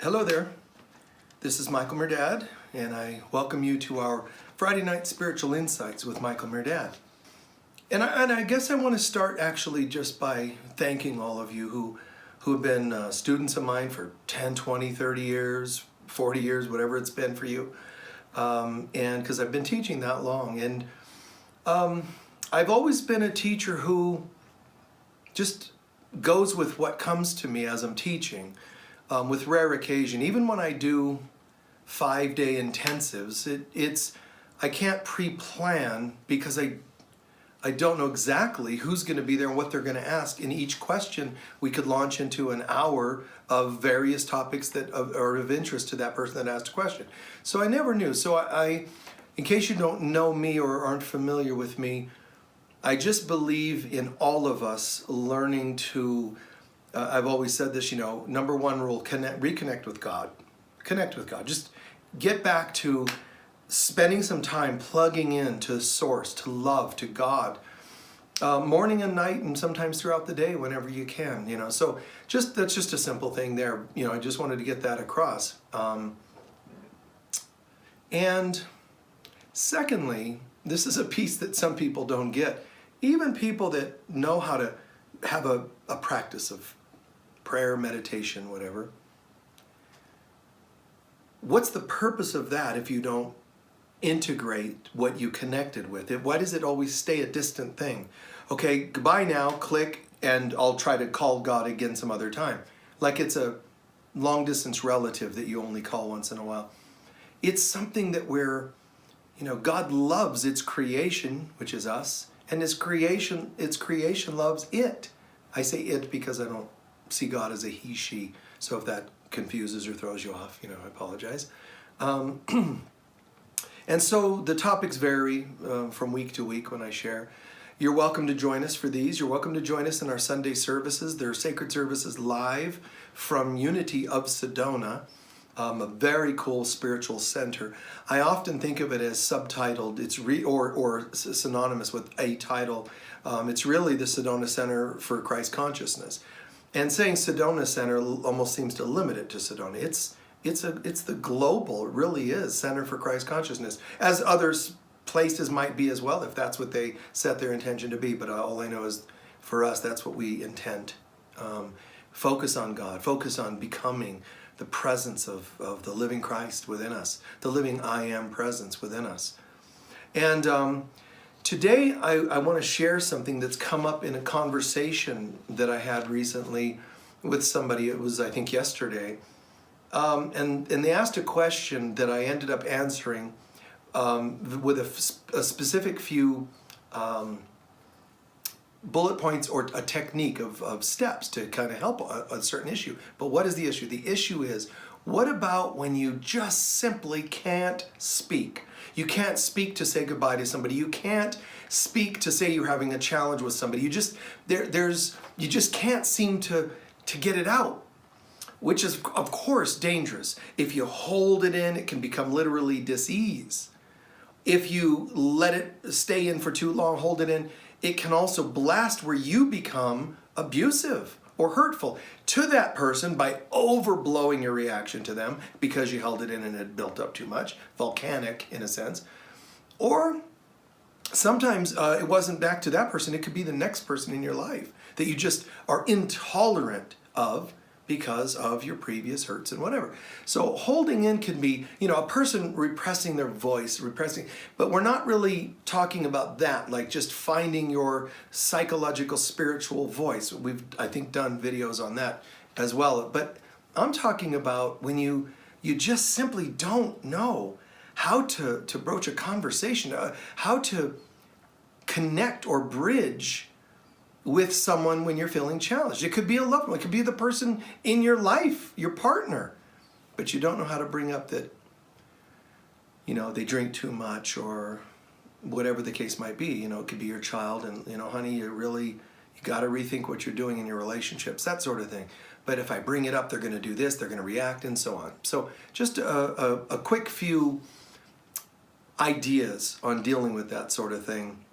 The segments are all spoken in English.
Hello there, this is Michael Mirdad, and I welcome you to our Friday Night Spiritual Insights with Michael Mirdad. And I guess I want to start actually just by thanking all of you who have been students of mine for 10, 20, 30 years, 40 years, whatever it's been for you. And because I've been teaching that long. And I've always been a teacher who just goes with what comes to me as I'm teaching. With rare occasion, even when I do 5-day intensives, I can't pre-plan because I don't know exactly who's going to be there and what they're going to ask. In each question, we could launch into an hour of various topics that are of interest to that person that asked a question. So I never knew. So in case you don't know me or aren't familiar with me, I just believe in all of us learning to I've always said this, number one rule, reconnect with God. Connect with God. Just get back to spending some time plugging in to source, to love, to God. Morning and night and sometimes throughout the day whenever you can, So that's just a simple thing there. I just wanted to get that across. And secondly, this is a piece that some people don't get. Even people that know how to have a practice of prayer, meditation, whatever. What's the purpose of that if you don't integrate what you connected with? Why does it always stay a distant thing? Okay, goodbye now, click, and I'll try to call God again some other time. Like it's a long distance relative that you only call once in a while. It's something that God loves its creation, which is us, and its creation loves it. I say it because I don't see God as a he, she. So if that confuses or throws you off, I apologize. And so the topics vary from week to week when I share. You're welcome to join us for these. You're welcome to join us in our Sunday services. There are sacred services live from Unity of Sedona, a very cool spiritual center. I often think of it as subtitled. It's or synonymous with a title. It's really the Sedona Center for Christ Consciousness. And saying Sedona Center almost seems to limit it to Sedona. It's the global, it really is, Center for Christ Consciousness, as other places might be as well, if that's what they set their intention to be. But all I know is, for us, that's what we intend. Focus on God, focus on becoming the presence of the living Christ within us, the living I am presence within us. And today, I want to share something that's come up in a conversation that I had recently with somebody. It was, I think, yesterday. And they asked a question that I ended up answering with a specific few bullet points or a technique of steps to kind of help a certain issue. But what is the issue? The issue is, what about when you just simply can't speak? You can't speak to say goodbye to somebody. You can't speak to say you're having a challenge with somebody. You just can't seem to get it out, which is, of course, dangerous. If you hold it in, it can become literally dis-ease. If you let it stay in for too long, hold it in, it can also blast where you become abusive or hurtful to that person by overblowing your reaction to them because you held it in and it built up too much, volcanic in a sense. Or sometimes it wasn't back to that person, it could be the next person in your life that you just are intolerant of because of your previous hurts and whatever. So holding in can be, a person repressing their voice, but we're not really talking about that, like just finding your psychological, spiritual voice. We've, I think, done videos on that as well. But I'm talking about when you just simply don't know how to broach a conversation, how to connect or bridge with someone when you're feeling challenged. It could be a loved one, it could be the person in your life, your partner, but you don't know how to bring up that, they drink too much or whatever the case might be. It could be your child and, honey, you got to rethink what you're doing in your relationships, that sort of thing. But if I bring it up, they're going to do this, they're going to react, and so on. So just a quick few ideas on dealing with that sort of thing.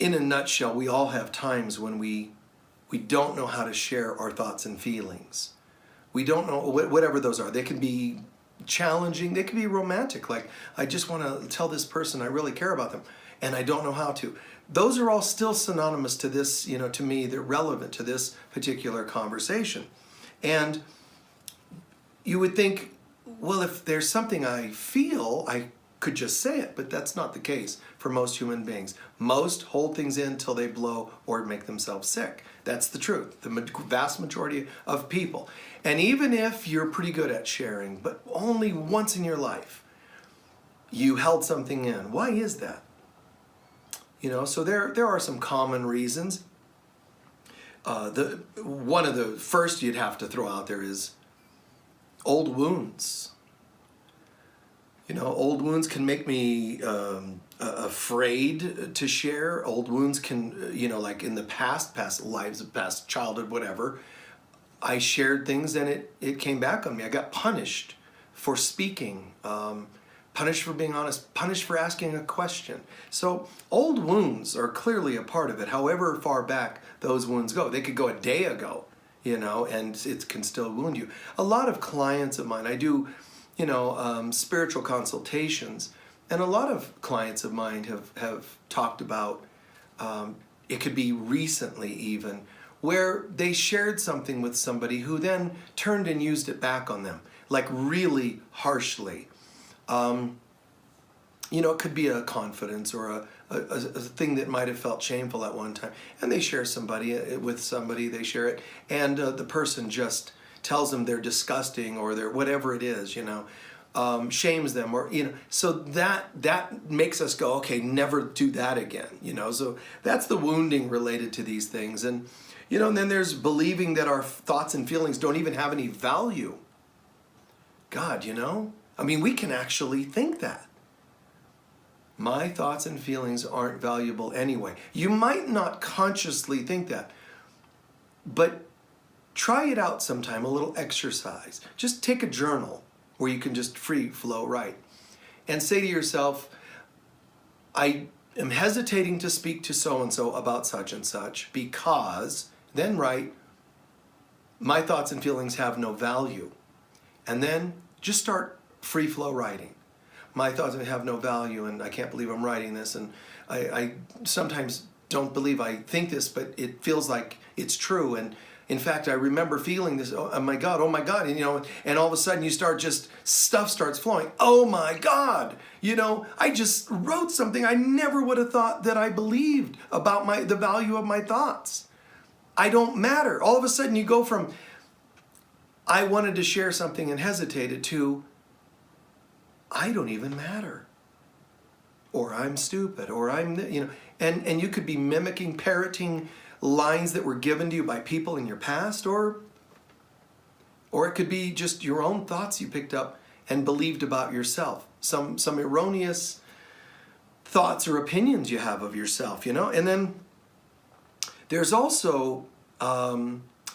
In a nutshell, we all have times when we We don't know how to share our thoughts and feelings. We don't know, whatever those are. They can be challenging, they can be romantic. Like, I just want to tell this person I really care about them, and I don't know how to. Those are all still synonymous to this, to me, they're relevant to this particular conversation. And you would think, well, if there's something I feel, I could just say it, but that's not the case for most human beings. Most hold things in till they blow or make themselves sick. That's the truth. The vast majority of people. And even if you're pretty good at sharing, but only once in your life, you held something in. Why is that? So there are some common reasons. One of the first you'd have to throw out there is old wounds. Old wounds can make me afraid to share. Old wounds can, like in the past lives, past childhood, whatever, I shared things and it came back on me. I got punished for speaking, punished for being honest, punished for asking a question. So old wounds are clearly a part of it, however far back those wounds go. They could go a day ago, and it can still wound you. A lot of clients of mine, I do spiritual consultations, and a lot of clients of mine have talked about, it could be recently even, where they shared something with somebody who then turned and used it back on them, like really harshly. It could be a confidence or a thing that might have felt shameful at one time, and they share with somebody, they share it, and the person just tells them they're disgusting or they're whatever it is, shames them, or so that makes us go, okay, never do that again, so that's the wounding related to these things. And and then there's believing that our thoughts and feelings don't even have any value. God, we can actually think that my thoughts and feelings aren't valuable anyway. You might not consciously think that, but try it out sometime, a little exercise. Just take a journal where you can just free flow write and say to yourself, I am hesitating to speak to so-and-so about such and such because, then write, my thoughts and feelings have no value. And then just start free flow writing. My thoughts have no value, and I can't believe I'm writing this, and I sometimes don't believe I think this, but it feels like it's true. And in fact, I remember feeling this, oh my God, and all of a sudden stuff starts flowing. Oh my God, I just wrote something I never would have thought that I believed about the value of my thoughts. I don't matter. All of a sudden you go from, I wanted to share something and hesitated, to, I don't even matter. Or I'm stupid, or I'm, and you could be mimicking, parroting lines that were given to you by people in your past, or it could be just your own thoughts you picked up and believed about yourself. Some erroneous thoughts or opinions you have of yourself, And then there's also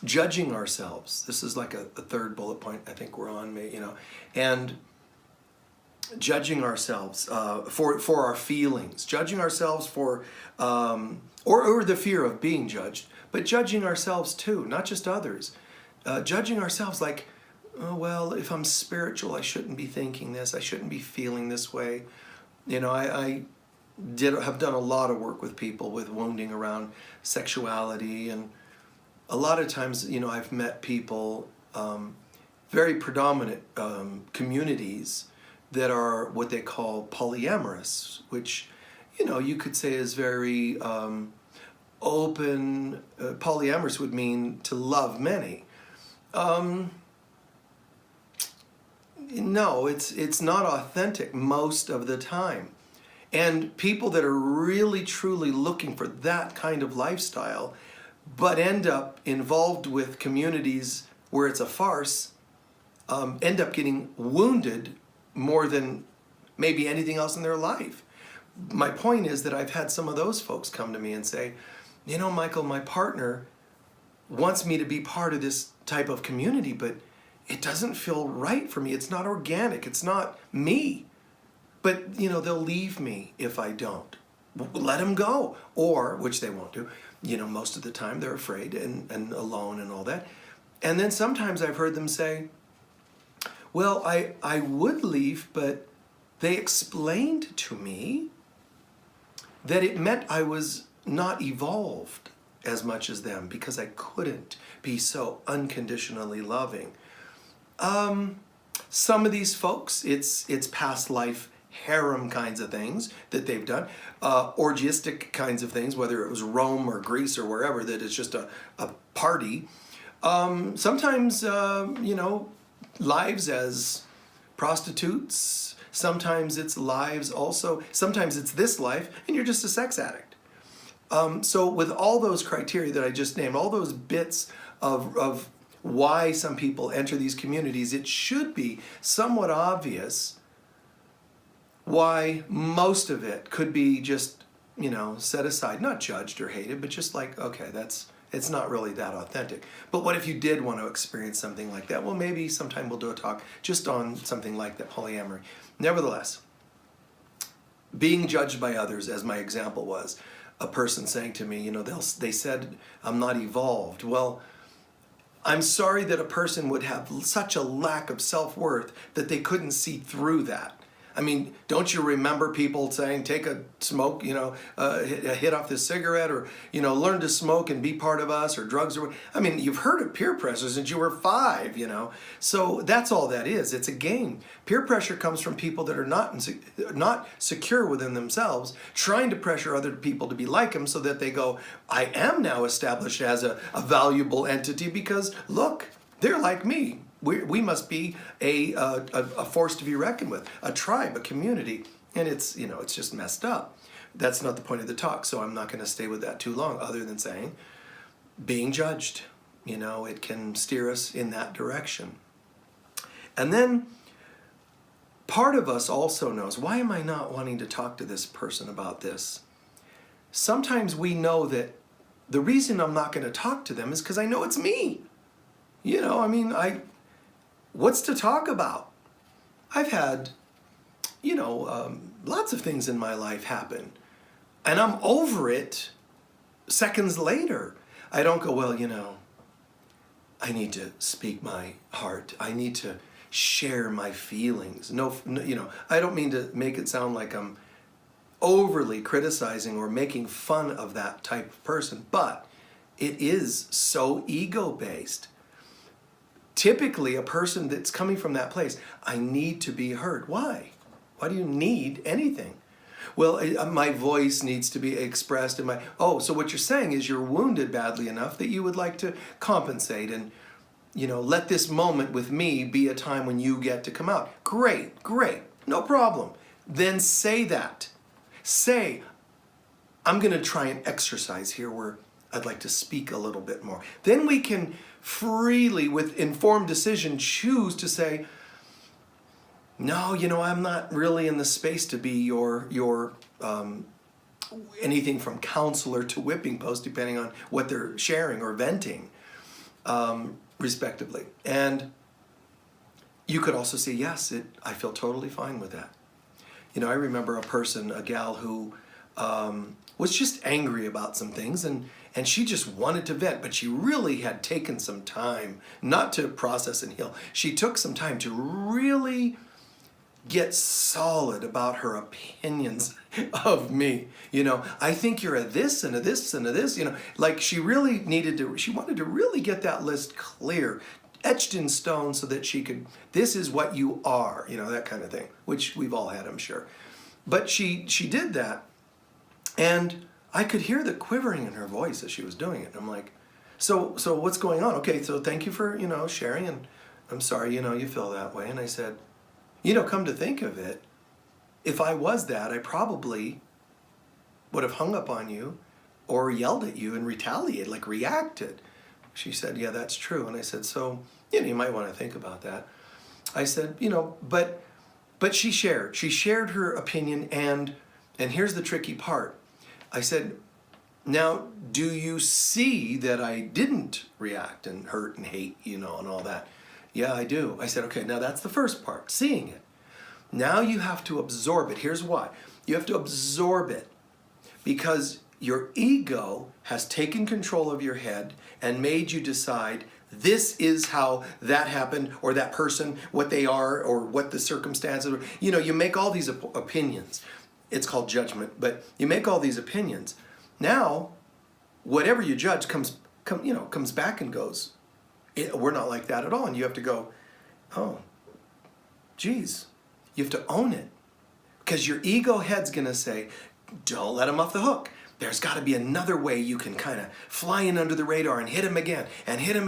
judging ourselves. This is like a third bullet point I think we're on, and judging ourselves for our feelings, judging ourselves for, or the fear of being judged, but judging ourselves too, not just others. Judging ourselves like, oh, well, if I'm spiritual, I shouldn't be thinking this, I shouldn't be feeling this way. I have done a lot of work with people with wounding around sexuality, and a lot of times, I've met people, very predominant communities that are what they call polyamorous, which, you could say is very open. Polyamorous would mean to love many. No, it's not authentic most of the time. And people that are really, truly looking for that kind of lifestyle, but end up involved with communities where it's a farce, end up getting wounded more than maybe anything else in their life. My point is that I've had some of those folks come to me and say, Michael, my partner wants me to be part of this type of community, but it doesn't feel right for me. It's not organic. It's not me. But, they'll leave me if I don't. let them go. Or, which they won't do, most of the time they're afraid and alone and all that. And then sometimes I've heard them say, well, I would leave, but they explained to me that it meant I was not evolved as much as them because I couldn't be so unconditionally loving. Some of these folks, it's past life harem kinds of things that they've done, orgiastic kinds of things, whether it was Rome or Greece or wherever, that it's just a party. Sometimes, lives as prostitutes, sometimes it's lives also, sometimes it's this life, and you're just a sex addict. So with all those criteria that I just named, all those bits of why some people enter these communities, it should be somewhat obvious why most of it could be just, set aside, not judged or hated, but just like, okay, it's not really that authentic. But what if you did want to experience something like that? Well, maybe sometime we'll do a talk just on something like that, polyamory. Nevertheless, being judged by others, as my example was, a person saying to me, they said I'm not evolved. Well, I'm sorry that a person would have such a lack of self-worth that they couldn't see through that. I mean, don't you remember people saying, take a smoke, a hit off this cigarette, or, learn to smoke and be part of us, or drugs, or I mean, you've heard of peer pressure since you were 5, So that's all that is. It's a game. Peer pressure comes from people that are not secure within themselves, trying to pressure other people to be like them so that they go, I am now established as a valuable entity because, look, they're like me. We must be a force to be reckoned with, a tribe, a community, and it's just messed up. That's not the point of the talk, so I'm not going to stay with that too long, other than saying, being judged, it can steer us in that direction. And then part of us also knows, why am I not wanting to talk to this person about this? Sometimes we know that the reason I'm not going to talk to them is because I know it's me. What's to talk about? I've had, lots of things in my life happen, and I'm over it seconds later. I don't go, well, I need to speak my heart. I need to share my feelings. No, I don't mean to make it sound like I'm overly criticizing or making fun of that type of person, but it is so ego-based. Typically, a person that's coming from that place, I need to be heard. Why? Why do you need anything? Well, my voice needs to be expressed. So what you're saying is you're wounded badly enough that you would like to compensate and, let this moment with me be a time when you get to come out. Great, no problem. Then say that. Say, I'm going to try and exercise here where I'd like to speak a little bit more. Then we can freely, with informed decision, choose to say, no, I'm not really in the space to be your anything from counselor to whipping post, depending on what they're sharing or venting, respectively. And you could also say, yes, I feel totally fine with that. I remember a gal who was just angry about some things, and she just wanted to vent, but she really had taken some time not to process and heal. She took some time to really get solid about her opinions of me. I think you're a this and a this and a this, like she wanted to really get that list clear, etched in stone so that she could, this is what you are, that kind of thing, which we've all had, I'm sure. But she did that, and I could hear the quivering in her voice as she was doing it. I'm like, so what's going on? Okay, so thank you for, sharing, and I'm sorry, you feel that way. And I said, come to think of it, if I was that, I probably would have hung up on you or yelled at you and retaliated, like reacted. She said, yeah, that's true. And I said, so, you might want to think about that. I said, but she shared her opinion, and here's the tricky part. I said, now, do you see that I didn't react and hurt and hate, and all that? Yeah, I do. I said, okay, now that's the first part, seeing it. Now you have to absorb it. Here's why. You have to absorb it. Because your ego has taken control of your head and made you decide this is how that happened, or that person, what they are, or what the circumstances are. You know, you make all these opinions. It's called judgment, but you make all these opinions. Now, whatever you judge comes back and goes, we're not like that at all. And you have to go, oh, geez, you have to own it. Because your ego head's going to say, don't let him off the hook. There's got to be another way you can kind of fly in under the radar and hit him again,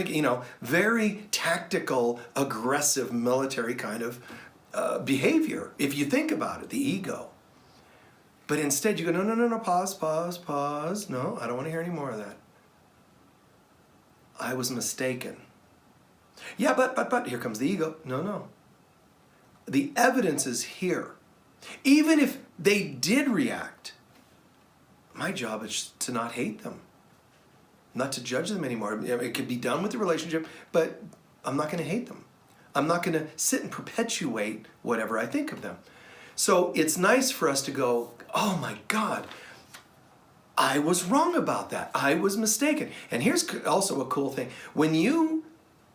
you know, very tactical, aggressive, military kind of behavior, if you think about it, the ego. But instead you go, no, pause. No, I don't want to hear any more of that. I was mistaken. Yeah, but, here comes the ego. No. The evidence is here. Even if they did react, my job is to not hate them, not to judge them anymore. It could be done with the relationship, but I'm not going to hate them. I'm not going to sit and perpetuate whatever I think of them. So it's nice for us to go, oh my God, I was wrong about that. I was mistaken. And here's also a cool thing. When you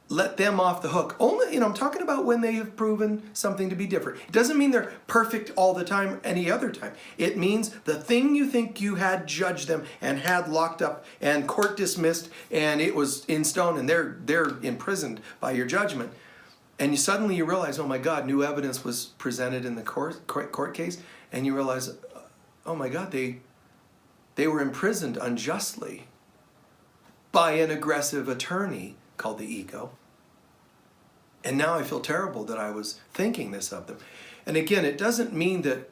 let them off the hook, only, I'm talking about when they have proven something to be different. It doesn't mean they're perfect all the time, any other time. It means the thing you think you had judged them and had locked up and court dismissed and it was in stone and they're imprisoned by your judgment. And suddenly you realize, oh my God, new evidence was presented in the court case, and you realize, oh my God, they were imprisoned unjustly by an aggressive attorney called the ego. And now I feel terrible that I was thinking this of them. And again, it doesn't mean that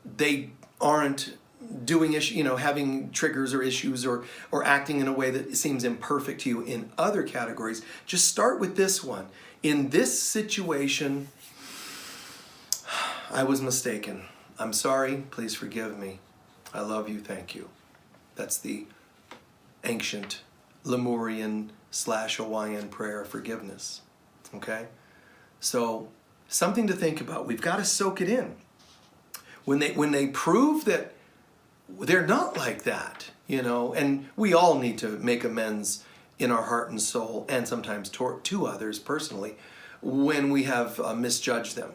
they aren't doing having triggers or issues or acting in a way that seems imperfect to you in other categories. Just start with this one. In this situation, I was mistaken. I'm sorry. Please forgive me. I love you. Thank you. That's the ancient Lemurian/Hawaiian prayer of forgiveness. Okay? So, something to think about. We've got to soak it in. When they prove that they're not like that, and we all need to make amends in our heart and soul, and sometimes to others personally, when we have misjudged them.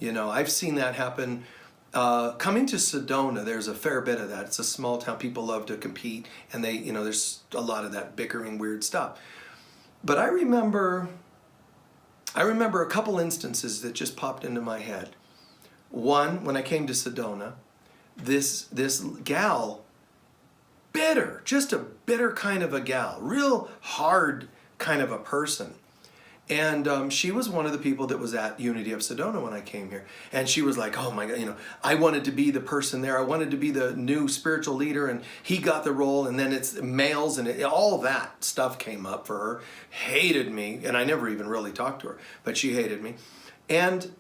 I've seen that happen. Coming to Sedona, there's a fair bit of that. It's a small town. People love to compete, and there's a lot of that bickering, weird stuff. But I remember a couple instances that just popped into my head. One, when I came to Sedona, this gal, bitter, just a bitter kind of a gal, real hard kind of a person. And she was one of the people that was at Unity of Sedona when I came here. And she was like, oh my God, I wanted to be the person there. I wanted to be the new spiritual leader, and he got the role, and then it's males, and all that stuff came up for her. Hated me, and I never even really talked to her, but she hated me. And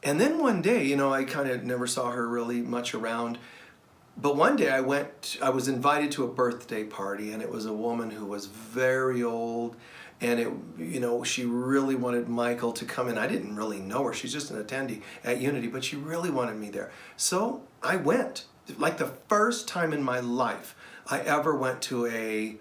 then one day, I kind of never saw her really much around. But one day I was invited to a birthday party, and it was a woman who was very old. And she really wanted Michael to come in. I didn't really know her. She's just an attendee at Unity, but she really wanted me there. So I went. Like the first time in my life I ever went to a,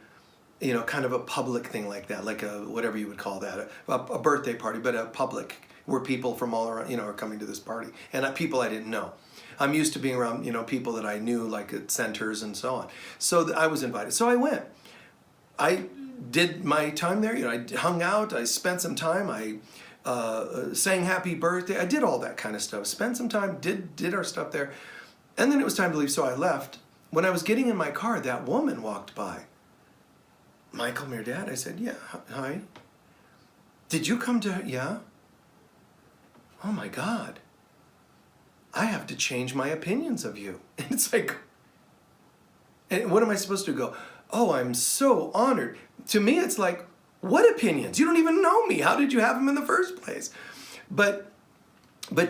kind of a public thing like that, like a, whatever you would call that, a birthday party, but a public, where people from all around, are coming to this party. And people I didn't know. I'm used to being around, people that I knew, like at centers and so on. So I was invited. So I went. I did my time there. I hung out. I spent some time. I sang happy birthday. I did all that kind of stuff. Spent some time, did our stuff there. And then it was time to leave, so I left. When I was getting in my car, that woman walked by. Michael, Mirdad? I said, yeah, hi. Did you come to, yeah? Oh my God. I have to change my opinions of you. And it's like, and what am I supposed to go? Oh, I'm so honored. To me, it's like, what opinions? You don't even know me. How did you have them in the first place? But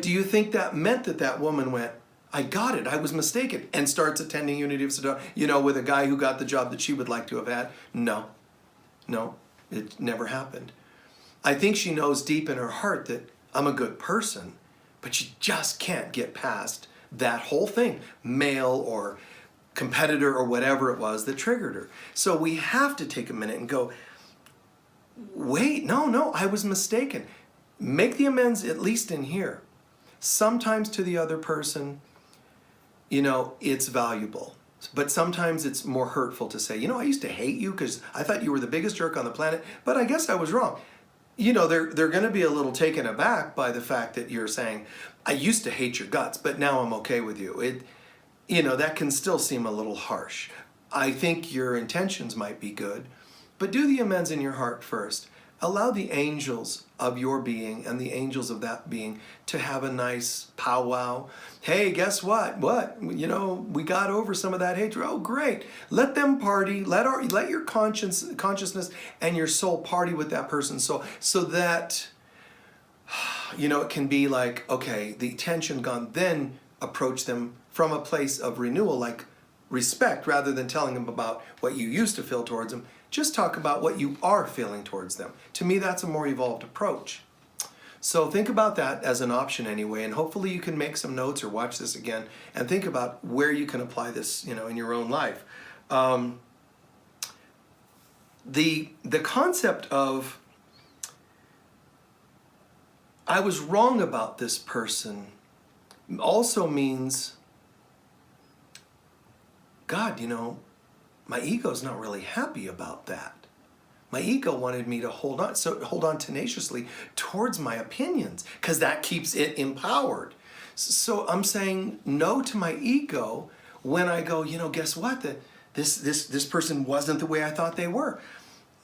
do you think that meant that woman went, I got it, I was mistaken, and starts attending Unity of Sedona, with a guy who got the job that she would like to have had? No, it never happened. I think she knows deep in her heart that I'm a good person, but she just can't get past that whole thing, male or competitor or whatever it was that triggered her. So we have to take a minute and go, wait, no, I was mistaken. Make the amends at least in here. Sometimes to the other person, it's valuable. But sometimes it's more hurtful to say, I used to hate you because I thought you were the biggest jerk on the planet, but I guess I was wrong. They're going to be a little taken aback by the fact that you're saying, I used to hate your guts, but now I'm okay with you. That can still seem a little harsh. I think your intentions might be good, but do the amends in your heart first. Allow the angels of your being and the angels of that being to have a nice powwow. Hey, guess what? What? We got over some of that hatred. Oh, great. Let them party. Let your consciousness and your soul party with that person's soul, so that it can be like, okay, the tension gone. Then approach them from a place of renewal, like respect, rather than telling them about what you used to feel towards them. Just talk about what you are feeling towards them. To me, that's a more evolved approach. So think about that as an option anyway, and hopefully you can make some notes or watch this again and think about where you can apply this, in your own life. The concept of I was wrong about this person also means, God, my ego's not really happy about that. My ego wanted me to hold on tenaciously towards my opinions, because that keeps it empowered. So I'm saying no to my ego when I go, guess what? This person wasn't the way I thought they were.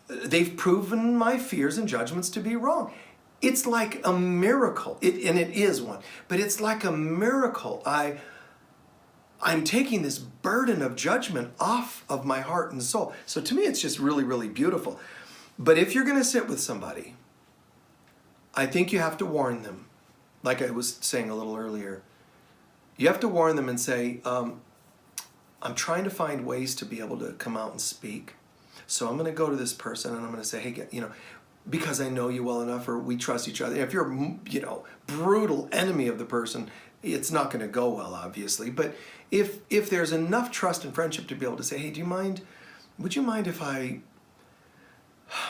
They've proven my fears and judgments to be wrong. It's like a miracle, and it is one, but it's like a miracle. I'm taking this burden of judgment off of my heart and soul. So to me, it's just really, really beautiful. But if you're going to sit with somebody, I think you have to warn them. Like I was saying a little earlier, you have to warn them and say, I'm trying to find ways to be able to come out and speak. So I'm going to go to this person and I'm going to say, hey, because I know you well enough, or we trust each other. If you're, brutal enemy of the person, it's not going to go well, obviously. But if there's enough trust and friendship to be able to say, hey, would you mind if I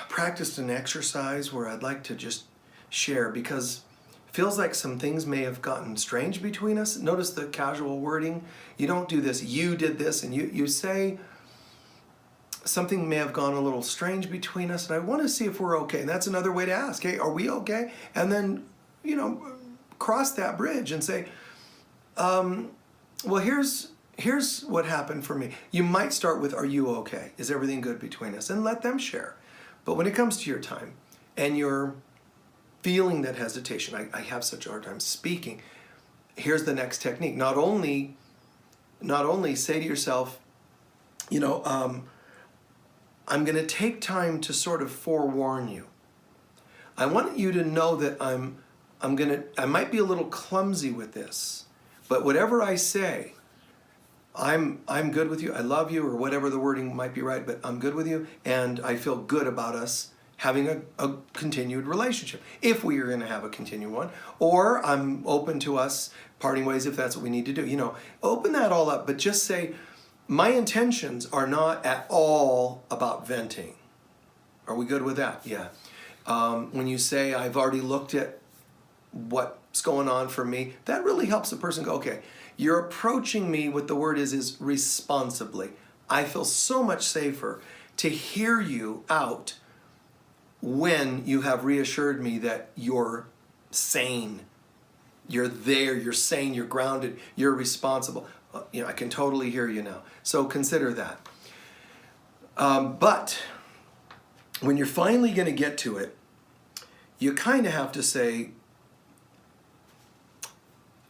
practiced an exercise where I'd like to just share, because it feels like some things may have gotten strange between us. Notice the casual wording. You don't do this, you did this, and you say something may have gone a little strange between us, and I want to see if we're okay. And that's another way to ask, hey, are we okay? And then, cross that bridge and say, well, here's what happened for me. You might start with, are you okay? Is everything good between us? And let them share. But when it comes to your time and you're feeling that hesitation, I have such a hard time speaking, here's the next technique. Not only say to yourself, I'm going to take time to sort of forewarn you. I want you to know that I might be a little clumsy with this, but whatever I say, I'm good with you, I love you, or whatever the wording might be right, but I'm good with you, and I feel good about us having a continued relationship, if we are going to have a continued one, or I'm open to us parting ways if that's what we need to do. Open that all up, but just say, my intentions are not at all about venting. Are we good with that? Yeah. When you say, I've already looked at what's going on for me, that really helps the person go, okay, you're approaching me, what the word is responsibly. I feel so much safer to hear you out when you have reassured me that you're sane, you're there, you're sane, you're grounded, you're responsible. I can totally hear you now. So consider that. But when you're finally going to get to it, you kind of have to say,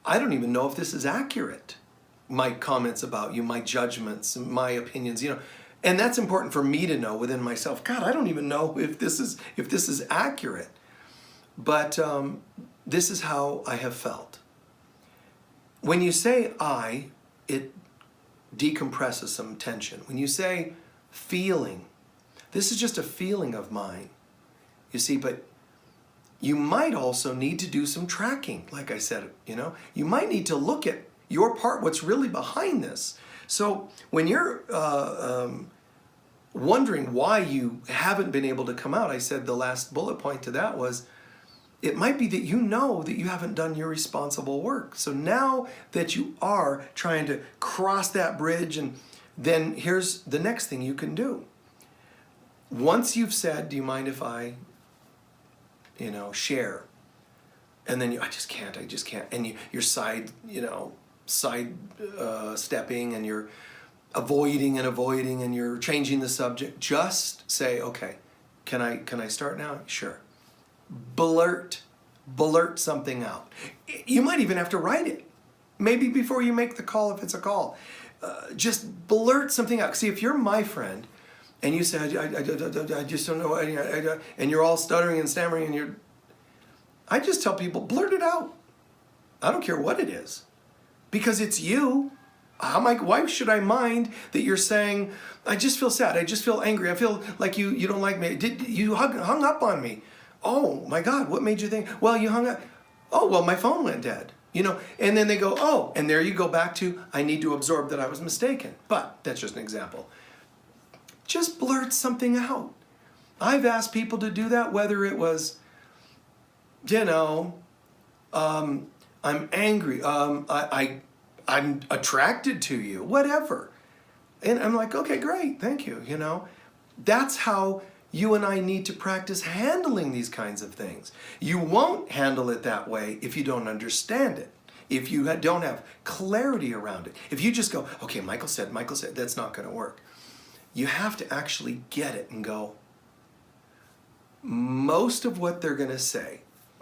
I don't even know if this is accurate. My comments about you, my judgments, my opinions, and that's important for me to know within myself. God, I don't even know if this is accurate. But this is how I have felt. When you say I, it decompresses some tension. When you say feeling, this is just a feeling of mine. You see, but you might also need to do some tracking, like I said, you might need to look at your part, what's really behind this. So when you're wondering why you haven't been able to come out, I said the last bullet point to that was, it might be that you know that you haven't done your responsible work. So now that you are trying to cross that bridge, and then here's the next thing you can do. Once you've said, do you mind if I, share? And then I just can't. And you're stepping, and you're avoiding, and you're changing the subject. Just say, okay, can I start now? Sure. Blurt something out. You might even have to write it. Maybe before you make the call, if it's a call. Just blurt something out. See, if you're my friend, and you say, I just don't know, and you're all stuttering and stammering, and I just tell people, blurt it out. I don't care what it is. Because it's you. Why should I mind that you're saying, I just feel sad, I just feel angry, I feel like you don't like me. You hung up on me. Oh my God, what made you think? Well, you hung up. Oh, well, my phone went dead. And then they go, oh, and there you go back to, I need to absorb that I was mistaken. But that's just an example. Just blurt something out. I've asked people to do that, whether it was, I'm angry, I'm attracted to you, whatever. And I'm like, okay, great, thank you, That's how you and I need to practice handling these kinds of things. You won't handle it that way if you don't understand it, if you don't have clarity around it. If you just go, okay, Michael said, that's not going to work. You have to actually get it and go, most of what they're going to say,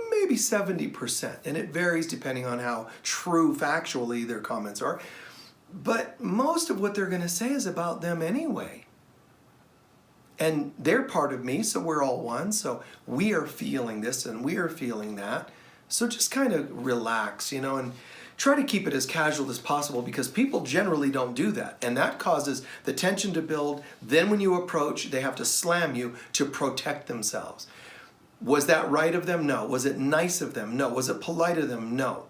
maybe 70%, and it varies depending on how true factually their comments are, but most of what they're going to say is about them anyway. And they're part of me, so we're all one. So we are feeling this and we are feeling that. So just kind of relax, and try to keep it as casual as possible, because people generally don't do that. And that causes the tension to build. Then when you approach, they have to slam you to protect themselves. Was that right of them? No. Was it nice of them? No. Was it polite of them? No.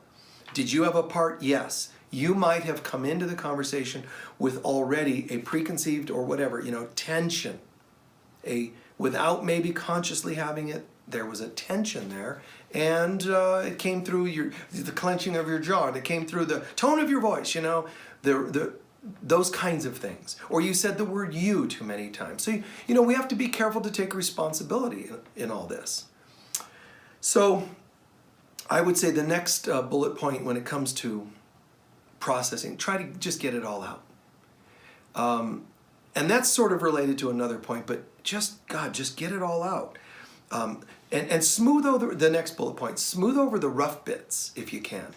Did you have a part? Yes. You might have come into the conversation with already a preconceived or whatever, tension. Without maybe consciously having it, there was a tension there, and it came through the clenching of your jaw, and it came through the tone of your voice, those kinds of things. Or you said the word you too many times. So, we have to be careful to take responsibility in all this. So I would say the next bullet point when it comes to processing, try to just get it all out. And that's sort of related to another point, but just get it all out. And smooth over the next bullet point, smooth over the rough bits if you can.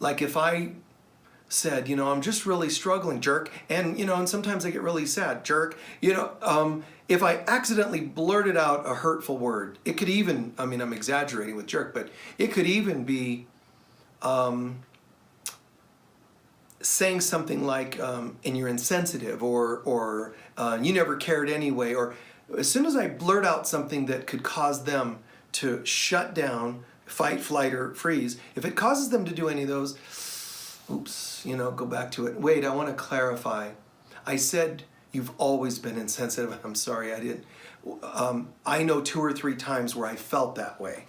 Like if I said, I'm just really struggling, jerk, and sometimes I get really sad, jerk, if I accidentally blurted out a hurtful word, it could even, I'm exaggerating with jerk, but it could even be saying something like, and you're insensitive, or you never cared anyway, or as soon as I blurt out something that could cause them to shut down, fight, flight, or freeze, if it causes them to do any of those, oops, go back to it. Wait, I want to clarify. I said you've always been insensitive. I'm sorry, I didn't. I know 2 or 3 times where I felt that way.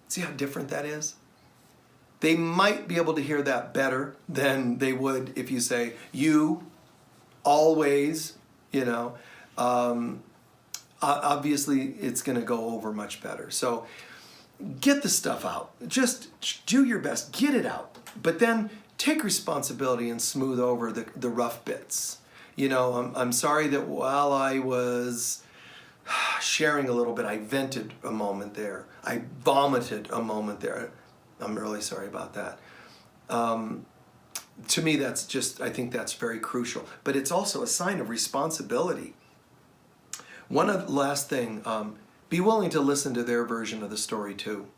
See how different that is? They might be able to hear that better than they would if you say, you, always, obviously it's going to go over much better. So get the stuff out. Just do your best. Get it out. But then take responsibility and smooth over the rough bits. I'm sorry that while I was sharing a little bit, I vented a moment there. I vomited a moment there. I'm really sorry about that. To me, I think that's very crucial. But it's also a sign of responsibility. One last thing, be willing to listen to their version of the story too.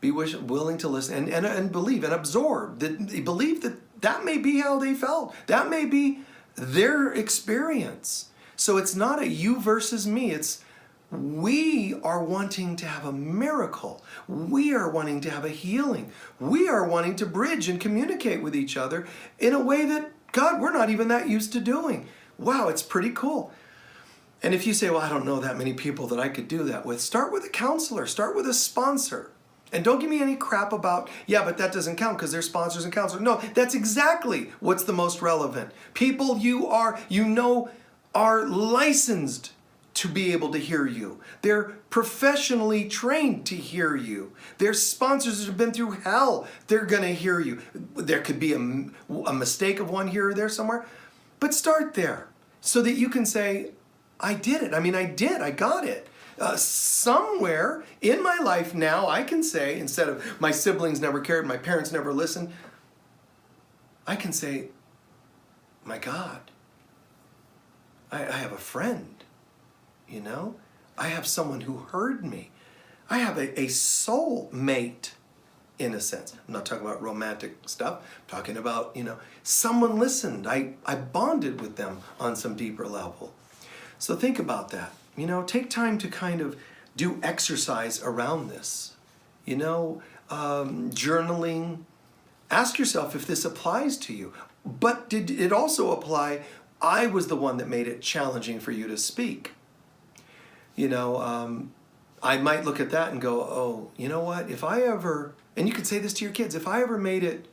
Be willing to listen and believe and absorb. Believe that may be how they felt. That may be their experience. So it's not a you versus me. It's We are wanting to have a miracle. We are wanting to have a healing. We are wanting to bridge and communicate with each other in a way that, God, we're not even that used to doing. Wow, it's pretty cool. And if you say, well, I don't know that many people that I could do that with, start with a counselor, start with a sponsor. And don't give me any crap about, yeah, but that doesn't count because they're sponsors and counselors. No, that's exactly what's the most relevant. People are licensed to be able to hear you. They're professionally trained to hear you. They're sponsors that have been through hell. They're going to hear you. There could be a mistake of one here or there somewhere, but start there so that you can say, I did it. I got it. Somewhere in my life now, I can say, instead of my siblings never cared, my parents never listened, I can say, my God, I have a friend. You know, I have someone who heard me. I have a soul mate, in a sense. I'm not talking about romantic stuff. I'm talking about, someone listened. I bonded with them on some deeper level. So think about that. Take time to kind of do exercise around this. Journaling. Ask yourself if this applies to you. But did it also apply, I was the one that made it challenging for you to speak. I might look at that and go, oh, you know what? If I ever, and you could say this to your kids, if I ever made it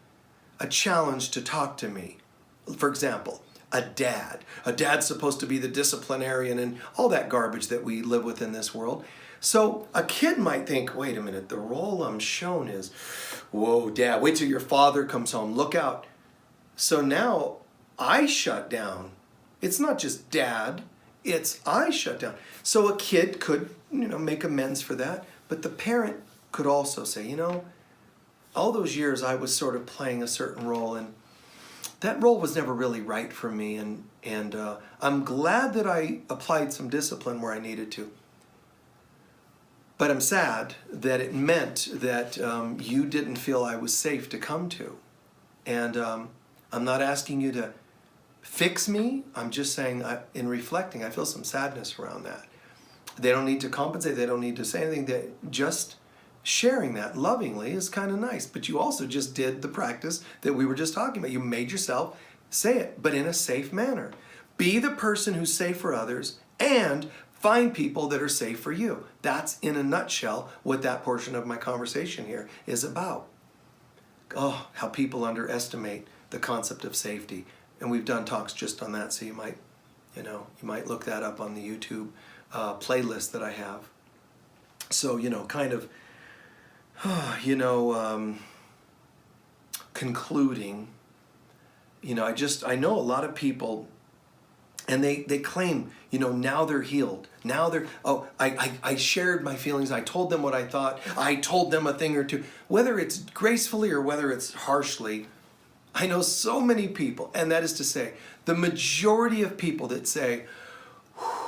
a challenge to talk to me, for example, a dad's supposed to be the disciplinarian and all that garbage that we live with in this world. So a kid might think, wait a minute, the role I'm shown is, whoa, Dad, wait till your father comes home, look out. So now I shut down. It's not just Dad. It's I shut down. So a kid could, make amends for that. But the parent could also say, all those years I was sort of playing a certain role, and that role was never really right for me. And I'm glad that I applied some discipline where I needed to. But I'm sad that it meant that you didn't feel I was safe to come to. And I'm not asking you to fix me. I'm just saying, in reflecting, I feel some sadness around that. They don't need to compensate. They don't need to say anything. Just sharing that lovingly is kind of nice. But you also just did the practice that we were just talking about. You made yourself say it, but in a safe manner. Be the person who's safe for others and find people that are safe for you. That's, in a nutshell, what that portion of my conversation here is about. Oh, how people underestimate the concept of safety. And we've done talks just on that, so you might look that up on the YouTube playlist that I have. So, concluding, I know a lot of people, and they claim, now they're healed. Now I shared my feelings. I told them what I thought. I told them a thing or two. Whether it's gracefully or whether it's harshly, I know so many people, and that is to say, the majority of people that say,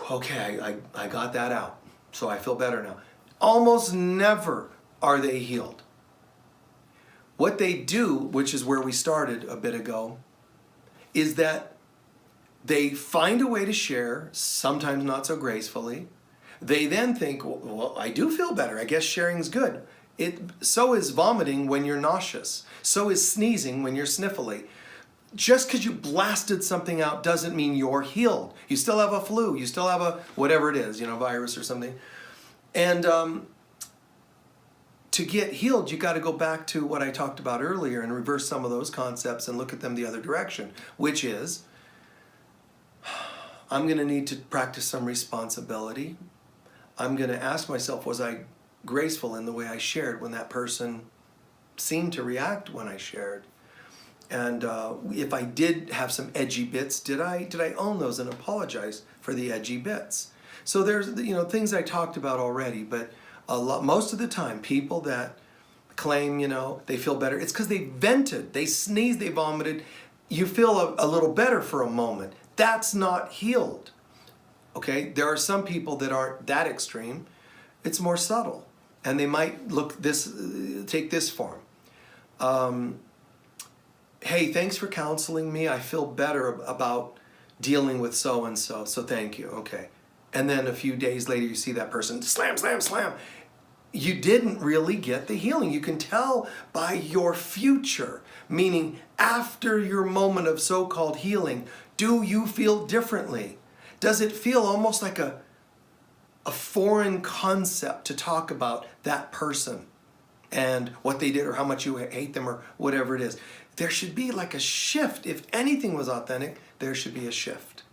okay, I got that out, so I feel better now. Almost never are they healed. What they do, which is where we started a bit ago, is that they find a way to share, sometimes not so gracefully. They then think, well, I do feel better. I guess sharing's good. So is vomiting when you're nauseous. So is sneezing when you're sniffly. Just because you blasted something out doesn't mean you're healed. You still have a flu. You still have a whatever it is, virus or something. And to get healed, you got to go back to what I talked about earlier and reverse some of those concepts and look at them the other direction, which is, I'm going to need to practice some responsibility. I'm going to ask myself, was I graceful in the way I shared when that person seemed to react when I shared? And if I did have some edgy bits, did I own those and apologize for the edgy bits? So there's things I talked about already, but most of the time, people that claim they feel better, it's because they vented, they sneezed, they vomited. You feel a little better for a moment. That's not healed. Okay, there are some people that aren't that extreme. It's more subtle, and they might take this form. Hey, thanks for counseling me. I feel better about dealing with so-and-so, so thank you. Okay. and then a few days later you see that person slam, slam, slam. You didn't really get the healing. You can tell by your future, meaning after your moment of so-called healing, do you feel differently? Does it feel almost like a foreign concept to talk about that person and what they did or how much you hate them or whatever it is? There should be like a shift. If anything was authentic, there should be a shift.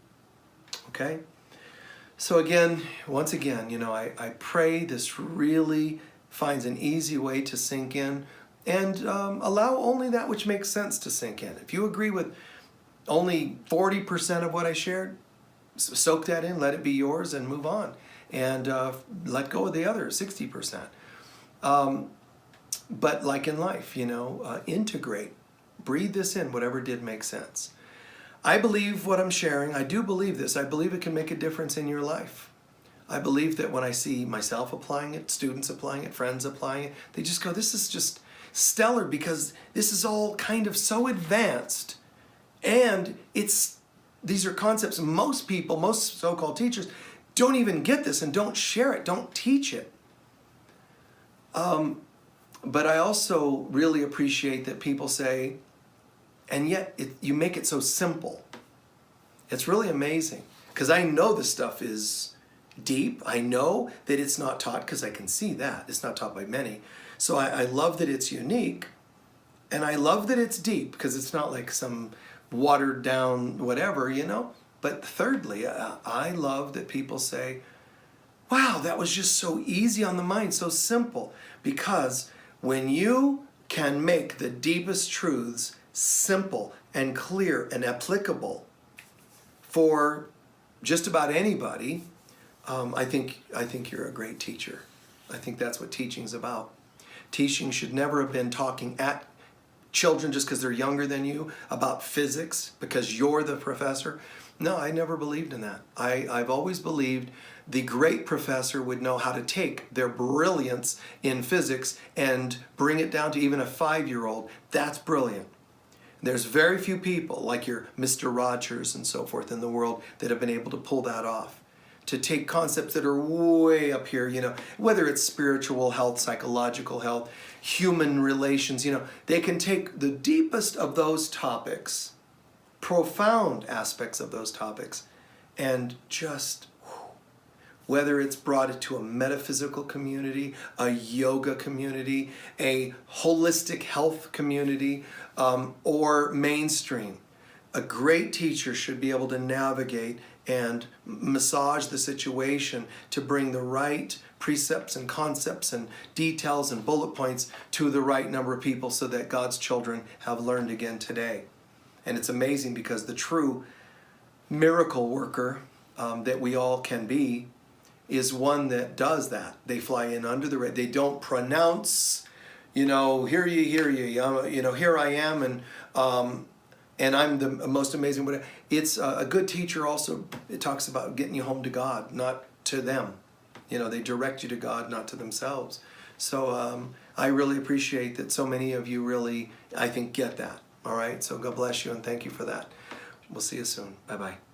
Okay? So again, once again, I pray this really finds an easy way to sink in, and allow only that which makes sense to sink in. If you agree with only 40% of what I shared, soak that in, let it be yours, and move on. And let go of the other 60%. But like in life, integrate. Breathe this in, whatever did make sense. I believe what I'm sharing. I do believe this. I believe it can make a difference in your life. I believe that when I see myself applying it, students applying it, friends applying it, they just go, this is just stellar, because this is all kind of so advanced. And these are concepts most people, most so-called teachers, don't even get this and don't share it, don't teach it. But I also really appreciate that people say, and yet you make it so simple. It's really amazing, because I know this stuff is deep. I know that it's not taught, because I can see that. It's not taught by many. So I love that it's unique, and I love that it's deep, because it's not like some watered down whatever, But thirdly, I love that people say, wow, that was just so easy on the mind, so simple. Because when you can make the deepest truths simple and clear and applicable for just about anybody, I think you're a great teacher. I think that's what teaching's about. Teaching should never have been talking at children just because they're younger than you about physics because you're the professor. No, I never believed in that. I've always believed the great professor would know how to take their brilliance in physics and bring it down to even a 5-year-old. That's brilliant. There's very few people like your Mr. Rogers and so forth in the world that have been able to pull that off. To take concepts that are way up here, whether it's spiritual health, psychological health, human relations, they can take the deepest of those topics, profound aspects of those topics, and just, whether it's brought it to a metaphysical community, a yoga community, a holistic health community, or mainstream. A great teacher should be able to navigate and massage the situation to bring the right precepts and concepts and details and bullet points to the right number of people so that God's children have learned again today. And it's amazing because the true miracle worker that we all can be is one that does that. They fly in under the radar. They don't pronounce, hear ye, here I am, and I'm the most amazing. But it's a good teacher also. It talks about getting you home to God, not to them. They direct you to God, not to themselves. So I really appreciate that so many of you really, I think, get that. All right. So God bless you and thank you for that. We'll see you soon. Bye-bye.